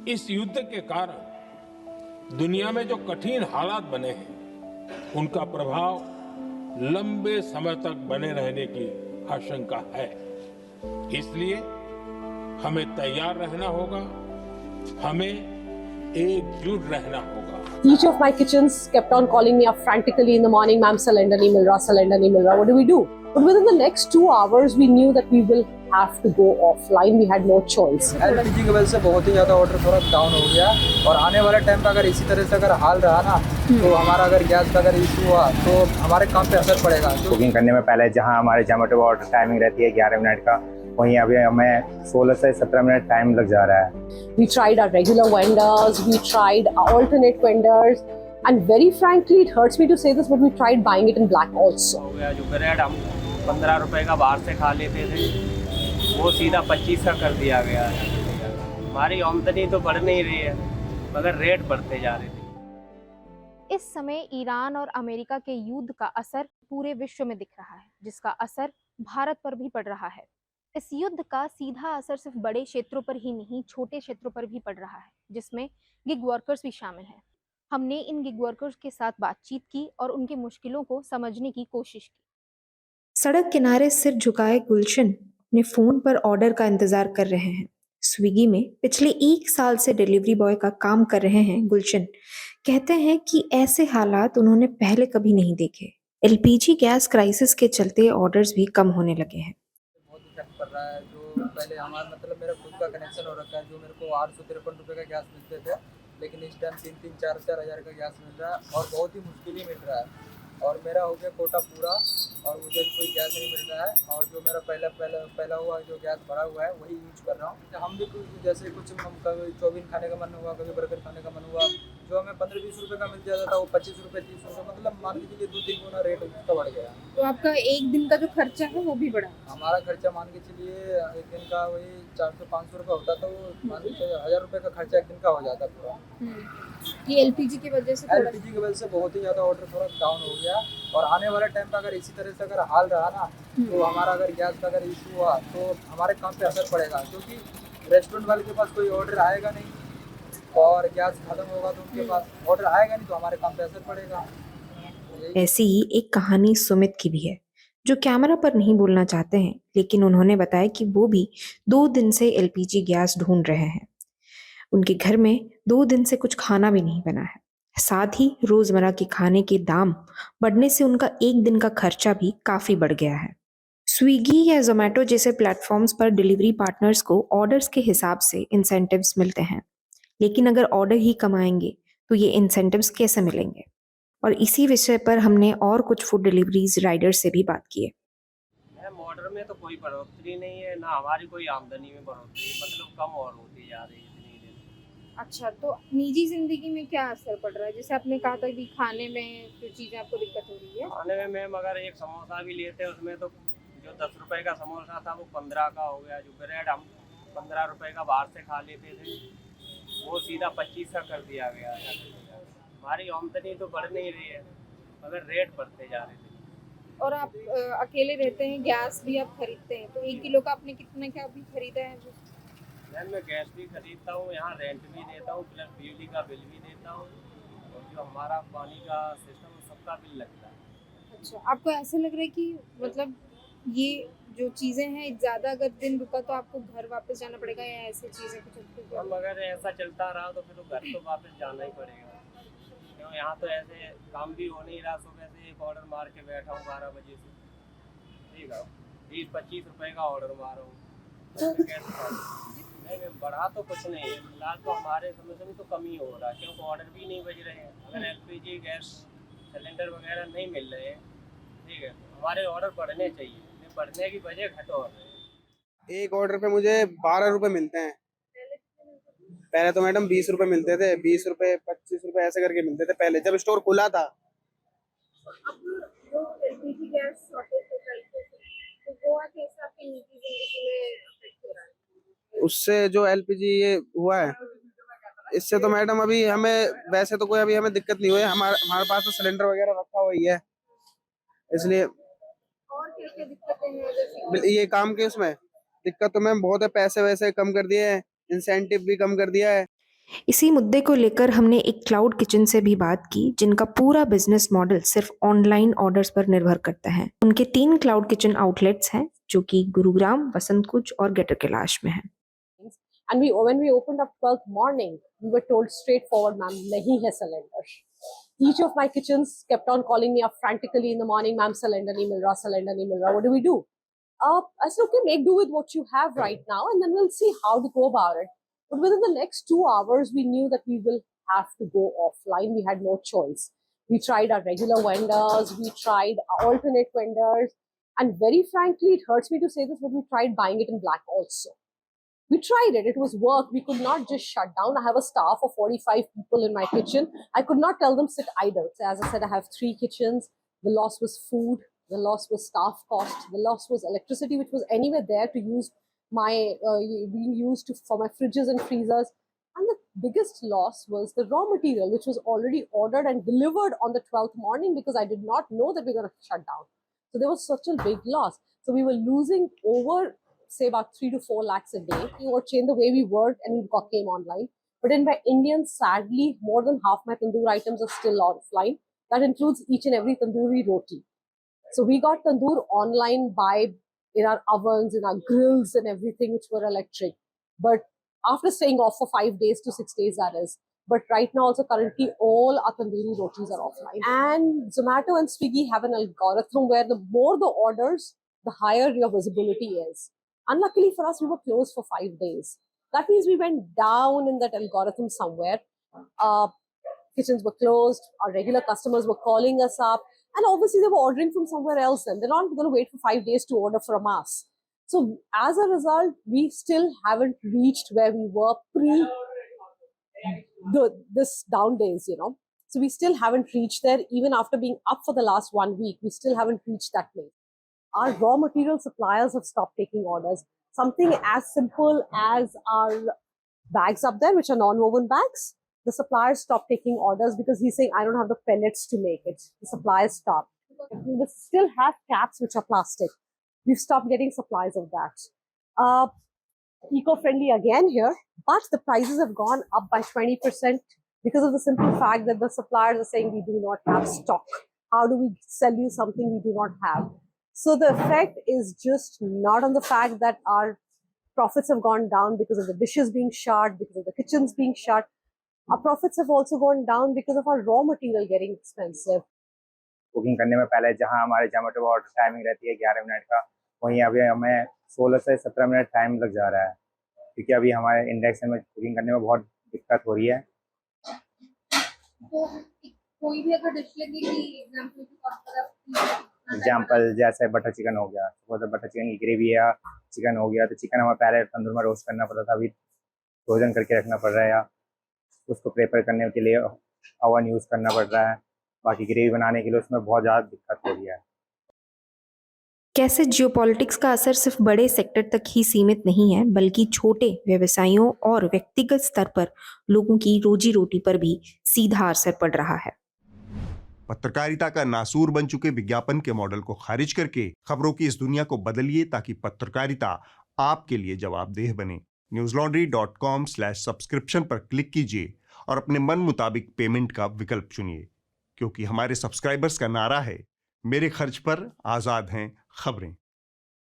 इस युद्ध के कारण दुनिया में जो कठिन हालात बने हैं उनका प्रभाव लंबे समय तक बने रहने की आशंका है। इसलिए हमें तैयार रहना होगा, हमें एकजुट रहना होगा। Each of my kitchens kept on calling me up frantically in the morning, ma'am, cylinder nahi mil raha, cylinder nahi mil raha. What do we do? But within the next 2 hours, we knew that we will have to go offline. We had no choice. LPG की वजह से बहुत ही ज़्यादा order थोड़ा down हो गया और आने वाले टाइम पे अगर इसी तरह से अगर हाल रहा ना तो हमारा अगर गैस का अगर इशू हुआ तो हमारे काम पे असर पड़ेगा। बुकिंग करने में पहले जहां हमारे जोमेटो ऑर्डर टाइमिंग रहती है 11 मिनट का, वहीं अभी हमें 16 से 17 मिनट टाइम लग जा रहा है। We tried our regular vendors, we tried our alternate vendors, and very frankly, it hurts me to say this, but we tried buying it in black also. हो गया जो ब्रेड हम 15 रुपए का बाहर से खा लेते थे वो सीधा 25 का कर दिया गया है। हमारी आमदनी तो बढ़ नहीं रही है मगर रेट बढ़ते जा रहे थे। इस समय ईरान और अमेरिका के युद्ध का असर पूरे विश्व में दिख रहा है, जिसका असर भारत पर भी पड़ रहा है। इस युद्ध का सीधा असर सिर्फ बड़े क्षेत्रों पर ही नहीं, छोटे क्षेत्रों पर भी पड़ रहा है, जिसमें गिग वर्कर्स भी शामिल हैं। हमने इन गिग वर्कर्स के साथ बातचीत की और उनकी मुश्किलों को समझने की कोशिश की। सड़क किनारे सिर झुकाए गुलशन अपने फोन पर ऑर्डर का इंतजार कर रहे हैं। स्विगी में पिछले 1 साल से डिलीवरी बॉय का काम कर रहे हैं गुलशन। कहते हैं कि ऐसे हालात उन्होंने पहले कभी नहीं देखे। एलपीजी गैस क्राइसिस के चलते ऑर्डर्स भी कम होने लगे हैं। बहुत इफेक्ट पड़ रहा है। जो पहले हमारा मतलब मेरा खुद का कनेक्शन हो रखा है, जो मेरे को 853 रुपये का गैस मिलते थे, लेकिन इस टाइम 3-4 हज़ार का गैस मिल रहा है और बहुत ही मुश्किल ही मिल रहा है। और मेरा हो गया कोटा पूरा और मुझे कोई गैस नहीं मिल रहा है और जो मेरा पहला हुआ जो गैस भरा हुआ है वही यूज कर रहा हूँ। हम भी जैसे कुछ कभी चाउमीन खाने का मन हुआ, कभी बर्गर खाने का मन हुआ, जो हमें 15-20 रुपये का मिल जाता था वो 25 रुपये 30 रुपये, मतलब मान लीजिए 2-3 गुना रेट उसका बढ़ गया। तो आपका एक दिन का जो खर्चा है वो भी बढ़ा? हमारा खर्चा मान के चलिए एक दिन का वही 400-500 रुपये होता, तो मान लीजिए 1000 रुपये का खर्चा एक दिन का हो जाता पूरा। ये एलपीजी की वजह से एलपीजी की वजह से बहुत ही ज़्यादा ऑर्डर थोड़ा डाउन हो गया और आने वाले टाइम पे अगर इसी तरह से अगर हाल रहा ना तो हमारा अगर गैस का अगर इशू हुआ तो हमारे काम पे असर पड़ेगा, क्योंकि रेस्टोरेंट वाले के पास कोई ऑर्डर आएगा नहीं और गैस खत्म होगा तो उनके पास ऑर्डर आएगा नहीं, तो हमारे काम पे असर पड़ेगा। ऐसी ही एक कहानी सुमित की भी है, जो कैमरा पर नहीं बोलना चाहते हैं, लेकिन उन्होंने बताया कि वो भी 2 दिन से एलपीजी गैस ढूंढ रहे हैं। उनके घर में 2 दिन से कुछ खाना भी नहीं बना है। साथ ही रोजमर्रा के खाने के दाम बढ़ने से उनका एक दिन का खर्चा भी काफी बढ़ गया है। स्विगी या जोमेटो जैसे प्लेटफॉर्म्स पर डिलीवरी पार्टनर्स को ऑर्डर्स के हिसाब से इंसेंटिव्स मिलते हैं, लेकिन अगर ऑर्डर ही कम आएंगे तो ये इंसेंटिव्स कैसे मिलेंगे? और इसी विषय पर हमने और कुछ फूड डिलीवरीज राइडर्स से भी बात की है। ऑर्डर में तो कोई बढ़ोतरी नहीं है, ना हमारी कोई आमदनी में बढ़ोतरी, मतलब कम और होती जा रही है। अच्छा, तो निजी जिंदगी में क्या असर पड़ रहा है? जैसे आपने कहा था कि खाने में जो चीजें आपको दिक्कत हो रही है। खाने में मैम अगर एक समोसा भी लेते हैं उसमें तो जो 10 रुपए का समोसा था वो 15 का हो गया। जो ब्रेड हम 15 रुपए का बाहर से खा लेते थे वो सीधा 25 का कर दिया गया है। हमारी आमदनी तो बढ़ नहीं रही है मगर रेट बढ़ते जा रहे थे। और आप अकेले रहते हैं, गैस भी आप खरीदते हैं, तो 1 किलो का आपने कितने का अभी खरीदा है? मैम मैं गैस भी खरीदता हूँ, यहाँ रेंट भी देता हूँ, प्लस बिजली का बिल भी देता हूँ और जो हमारा पानी का सिस्टम सबका बिल लगता है। अच्छा, आपको ऐसा लग रहा है कि मतलब ये जो चीज़ें हैं ज़्यादा अगर दिन रुका तो आपको घर वापस जाना पड़ेगा या ऐसी चीज़ें कुछ? हम अगर ऐसा चलता रहा तो फिर तो घर तो वापस जाना ही पड़ेगा, क्यों यहाँ तो ऐसे काम भी हो नहीं रहा। सुबह से एक ऑर्डर मार के बैठा हूँ 12 बजे से, ठीक है 20-25 रुपये का ऑर्डर मारा हूँ तो कैसे? नहीं मैम बढ़ा तो कुछ नहीं है, फिलहाल तो हमारे समझ में तो कम ही हो रहा है, क्योंकि ऑर्डर भी नहीं बज रहे हैं। अगर एलपीजी गैस सिलेंडर वगैरह नहीं मिल रहे हैं, ठीक है, हमारे ऑर्डर बढ़ने चाहिए, बढ़ने की वजह घट हो रहे हैं। एक ऑर्डर पे मुझे 12 रुपए मिलते हैं। पहले तो मैडम 20 रुपए मिलते थे, 20 रुपए 25 रुपए ऐसे करके मिलते थे पहले जब स्टोर खुला था। उससे जो एलपीजी ये हुआ है, इससे तो मैडम अभी हमें वैसे तो कोई अभी हमें दिक्कत नहीं हुई है। हमारे पास तो सिलेंडर वगैरह रखा हुआ ही है, इसलिए और क्या दिक्कतें हैं? ये काम के उसमें दिक्कत तो मैम बहुत है। पैसे वैसे कम कर दिए हैं, इंसेंटिव भी कम कर दिया है। इसी मुद्दे को लेकर हमने एक क्लाउड किचन से भी बात की जिनका पूरा बिजनेस मॉडल सिर्फ ऑनलाइन ऑर्डर्स पर निर्भर करता है। उनके 3 क्लाउड किचन आउटलेट्स हैं जो कि गुरुग्राम, वसंत कुच और ग्रेटर कैलाश में हैं। And when we opened up 12th morning, we were told straightforward, ma'am, nahi hai cylinder. Each of my kitchens kept on calling me up frantically in the morning, ma'am, cylinder nahi mil raha, cylinder nahi mil raha. What do we do? I said, okay, make do with what you have right now, and then we'll see how to go about it. But within the next 2 hours, we knew that we will have to go offline. We had no choice. We tried our regular vendors, we tried alternate vendors, and very frankly, it hurts me to say this, but we tried buying it in black also. We tried it. It was work. We could not just shut down. I have a staff of 45 people in my kitchen. I could not tell them sit idle. So as I said, I have 3 kitchens. The loss was food. The loss was staff cost. The loss was electricity, which was anyway there to use being used for my fridges and freezers. And the biggest loss was the raw material, which was already ordered and delivered on the 12th morning because I did not know that we were going to shut down. So there was such a big loss. So we were losing over, say, about 3 to 4 lakhs a day. We were changed the way we worked and we came online. But in my Indian, sadly, more than half my tandoor items are still offline. That includes each and every tandoori roti. So we got tandoor online in our ovens, in our grills and everything, which were electric. But after staying off for 5 days to 6 days, that is. But right now, also currently, all our tandoori rotis are offline. And Zomato and Swiggy have an algorithm where the more the orders, the higher your visibility is. Unluckily for us, we were closed for 5 days. That means we went down in that algorithm somewhere. Kitchens were closed. Our regular customers were calling us up. And obviously, they were ordering from somewhere else. And they're not going to wait for 5 days to order from us. So as a result, we still haven't reached where we were this down days, So we still haven't reached there. Even after being up for the last 1 week, we still haven't reached that place. Our raw material suppliers have stopped taking orders. Something as simple as our bags up there, which are non-woven bags, the suppliers stopped taking orders because he's saying, I don't have the pellets to make it. The suppliers stopped. We still have caps, which are plastic. We've stopped getting supplies of that. Eco-friendly again here, but the prices have gone up by 20% because of the simple fact that the suppliers are saying we do not have stock. How do we sell you something we do not have? So the effect is just not on the fact that our profits have gone down because of the dishes being shut, because of the kitchens being shut. Our profits have also gone down because of our raw material getting expensive. Cooking करने में पहले जहां हमारे Zomato order timing रहती है 11 minute का, वहीं अभी हमें 16 से 17 मिनट टाइम लग जा रहा है क्योंकि अभी हमारे इंडक्शन में कुकिंग करने में बहुत दिक्कत हो रही है। तो कोई भी अगर डिश लगेगी एग्जाम्पल जैसे बटर चिकन हो गया, तो बटर चिकन की ग्रेवी या चिकन हो गया, तो चिकन हमें पहले तंदूर में रोस्ट करना पड़ता था, अभी फ्रोजन करके रखना पड़ रहा है या उसको प्रेपर करने के लिए ओवन यूज़ करना पड़ रहा है। बाकी ग्रेवी बनाने के लिए उसमें बहुत ज़्यादा दिक्कत हो रही है। कैसे जियोपॉलिटिक्स का असर सिर्फ बड़े सेक्टर तक ही सीमित नहीं है, बल्कि छोटे व्यवसायों और व्यक्तिगत स्तर पर लोगों की रोजी रोटी पर भी सीधा असर पड़ रहा है। पत्रकारिता का नासूर बन चुके विज्ञापन के मॉडल को खारिज करके खबरों की इस दुनिया को बदलिए ताकि पत्रकारिता आपके लिए जवाबदेह बने। newslaundry.com/subscription पर क्लिक कीजिए और अपने मन मुताबिक पेमेंट का विकल्प चुनिए, क्योंकि हमारे सब्सक्राइबर्स का नारा है, मेरे खर्च पर आजाद हैं खबरें।